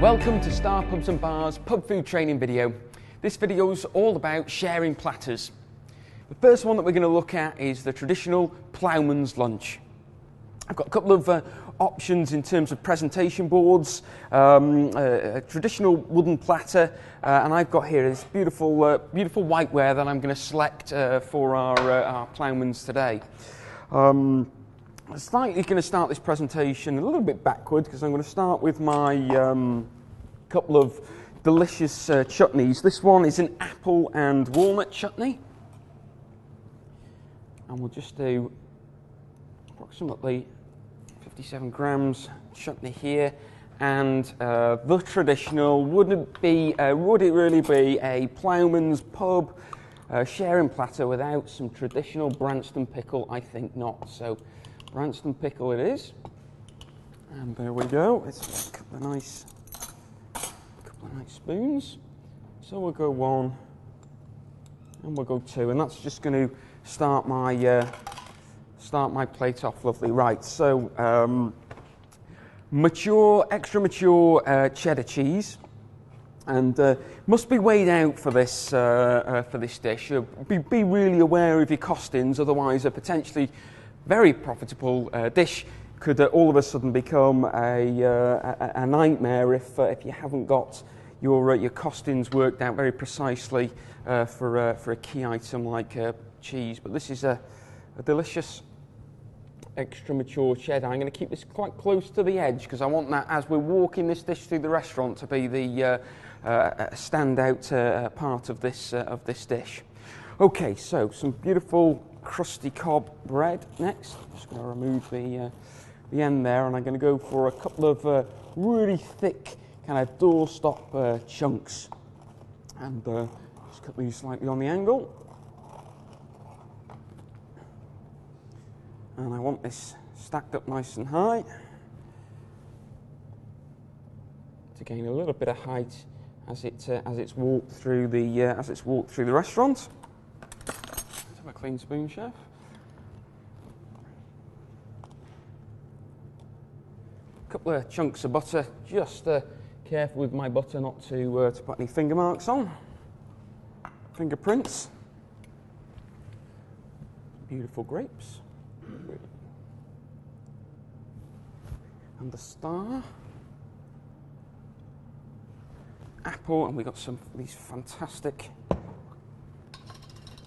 Welcome to Star Pubs and Bars pub food training video. This video is all about sharing platters. The first one that we're going to look at is the traditional Ploughman's lunch. I've got a couple of options in terms of presentation boards, a traditional wooden platter, and I've got here this beautiful whiteware that I'm going to select for our Ploughman's today. I'm slightly going to start this presentation a little bit backward because I'm going to start with my couple of delicious chutneys. This one is an apple and walnut chutney, and we'll just do approximately 57 grams chutney here, and the traditional, would it really be a Ploughman's pub sharing platter without some traditional Branston pickle? I think not. So Branston pickle it is, and there we go. It's a couple of nice spoons. So we'll go one, and we'll go two, and that's just going to start my plate off lovely. Right. So extra mature cheddar cheese, and must be weighed out for this dish. Be really aware of your costings, otherwise a potentially very profitable dish could all of a sudden become a nightmare if you haven't got your costings worked out very precisely for a key item like cheese. But this is a delicious extra mature cheddar. I'm going to keep this quite close to the edge because I want that, as we're walking this dish through the restaurant, to be the standout part of this dish. Okay, so some beautiful crusty cob bread next. I'm just going to remove the end there, and I'm going to go for a couple of really thick kind of doorstop chunks, and just cut these slightly on the angle. And I want this stacked up nice and high to gain a little bit of height as it's walked through the restaurant. Let's have a clean spoon, chef. A couple of chunks of butter. Just careful with my butter not to put any finger marks on, fingerprints. Beautiful grapes. And the star, apple, and we got some of these fantastic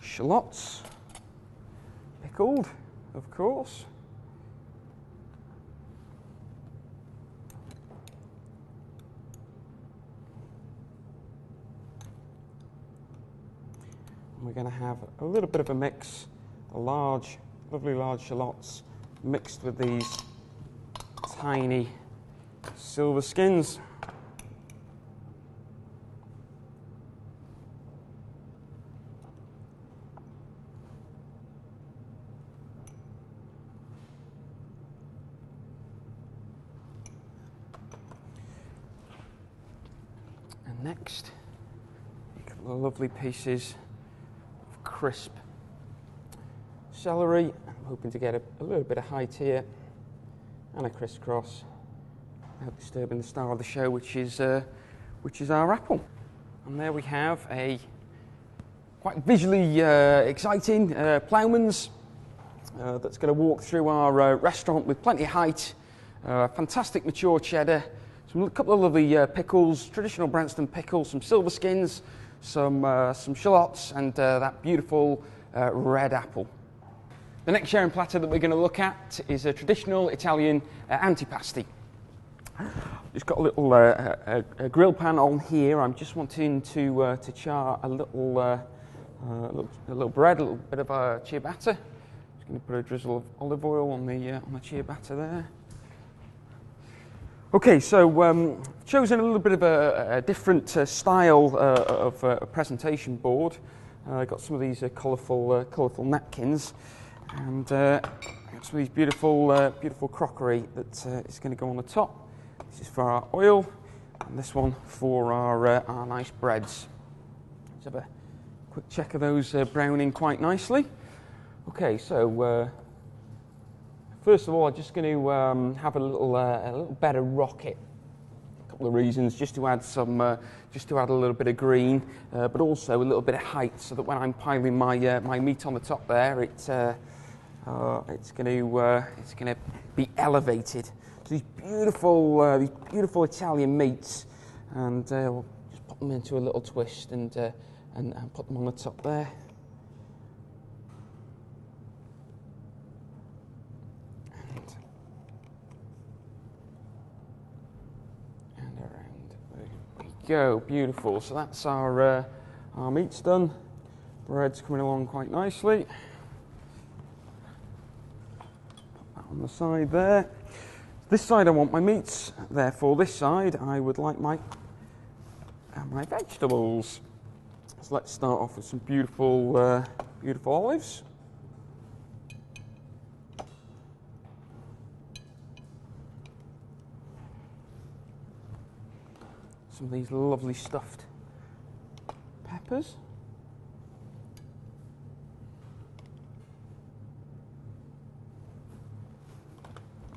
shallots, pickled, of course. And we're going to have a little bit of a mix, lovely large shallots mixed with these tiny silver skins. And next, a couple of lovely pieces of crisp celery. I'm hoping to get a little bit of height here, and a crisscross without disturbing the star of the show, which is our apple. And there we have a quite visually exciting Ploughman's that's going to walk through our restaurant with plenty of height, fantastic mature cheddar, a couple of lovely pickles, traditional Branston pickles, some silver skins, some shallots, and that beautiful red apple. The next sharing platter that we're going to look at is a traditional Italian antipasti. Just got a little a grill pan on here. I'm just wanting to char a little bread, a little bit of ciabatta. Just going to put a drizzle of olive oil on the ciabatta there. Okay, so chosen a little bit of a different style of a presentation board. I got some of these colourful napkins. And got some of these beautiful crockery that is going to go on the top. This is for our oil, and this one for our nice breads. Let's have a quick check of those browning quite nicely. Okay, so First of all, I'm just going to have a little bed of rocket, a couple of reasons, just to add a little bit of green, but also a little bit of height, so that when I'm piling my my meat on the top there, it's going to be elevated. So these beautiful Italian meats, and we'll just pop them into a little twist and put them on the top there. And around. There we go. Beautiful. So that's our meat's done. Bread's coming along quite nicely. On the side there. This side I want my meats, therefore this side I would like my vegetables. So let's start off with some beautiful olives. Some of these lovely stuffed peppers.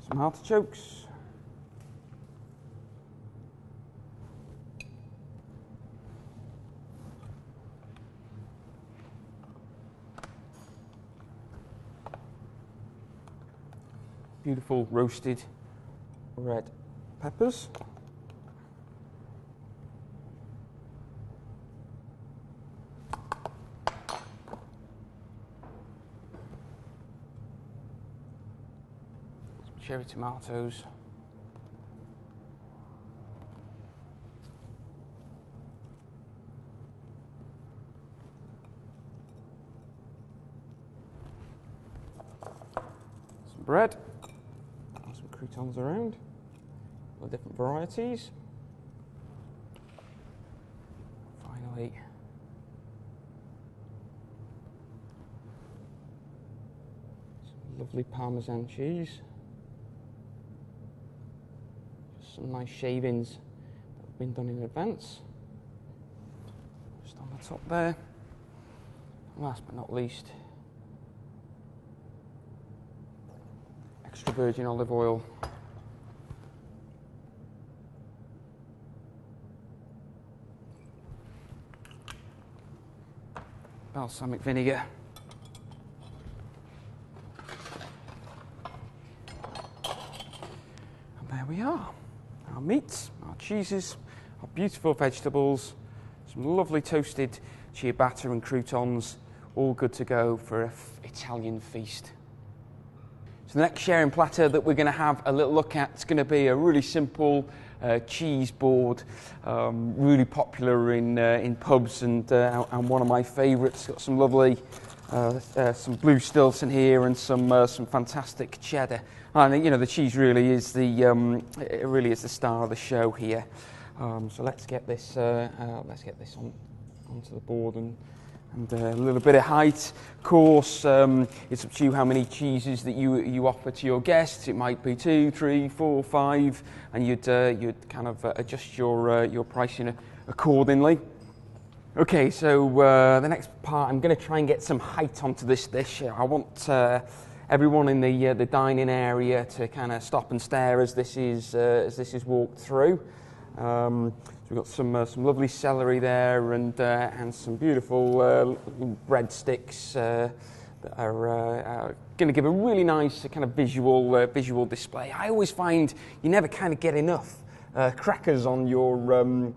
Some artichokes. Beautiful roasted red peppers. Cherry tomatoes. Some bread. Some croutons around. All different varieties. Finally, some lovely Parmesan cheese. Some nice shavings that have been done in advance. Just on the top there. And last but not least, extra virgin olive oil. Balsamic vinegar. And there we are. Our meats, our cheeses, our beautiful vegetables, some lovely toasted ciabatta and croutons, all good to go for an Italian feast. So the next sharing platter that we're going to have a little look at is going to be a really simple cheese board, really popular in pubs and one of my favourites. Got some lovely, some blue Stilton here and some fantastic cheddar. And you know the cheese really is the star of the show here. So let's get this onto the board and a little bit of height. Of course, it's up to you how many cheeses that you offer to your guests. It might be 2, 3, 4, 5, and you'd kind of adjust your pricing accordingly. Okay, so the next part, I'm going to try and get some height onto this dish. I want everyone in the dining area to kind of stop and stare as this is walked through. So we've got some lovely celery there and some beautiful breadsticks that are going to give a really nice kind of visual display. I always find you never kind of get enough crackers on your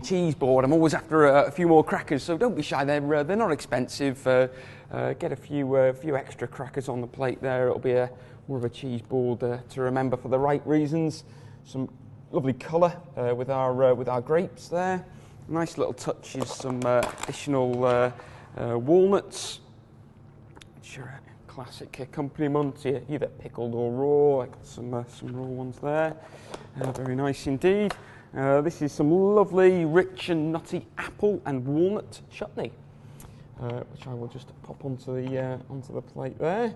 cheese board. I'm always after a few more crackers, so don't be shy. They're not expensive. Get a few extra crackers on the plate there. It'll be more of a cheese board to remember for the right reasons. Some lovely colour with our grapes there. Nice little touches, some additional walnuts, which are a classic accompaniment, either pickled or raw. I got some raw ones there. Very nice indeed. This is some lovely, rich and nutty apple and walnut chutney, which I will just pop onto the plate there.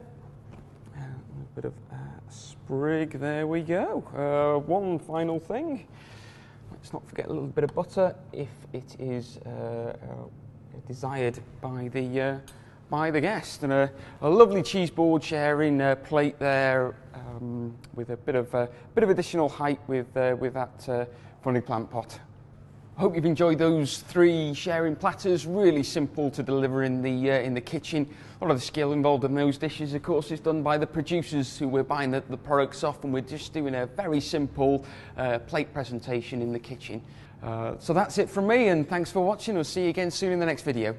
A bit of sprig, there we go. One final thing, let's not forget a little bit of butter if it is desired by the guest, and a lovely cheese board sharing plate there with a bit of additional height with that funny plant pot. I hope you've enjoyed those 3 sharing platters. Really simple to deliver in the kitchen. A lot of the skill involved in those dishes, of course, is done by the producers who we're buying the products off, and we're just doing a very simple plate presentation in the kitchen. So that's it from me, and thanks for watching. We'll see you again soon in the next video.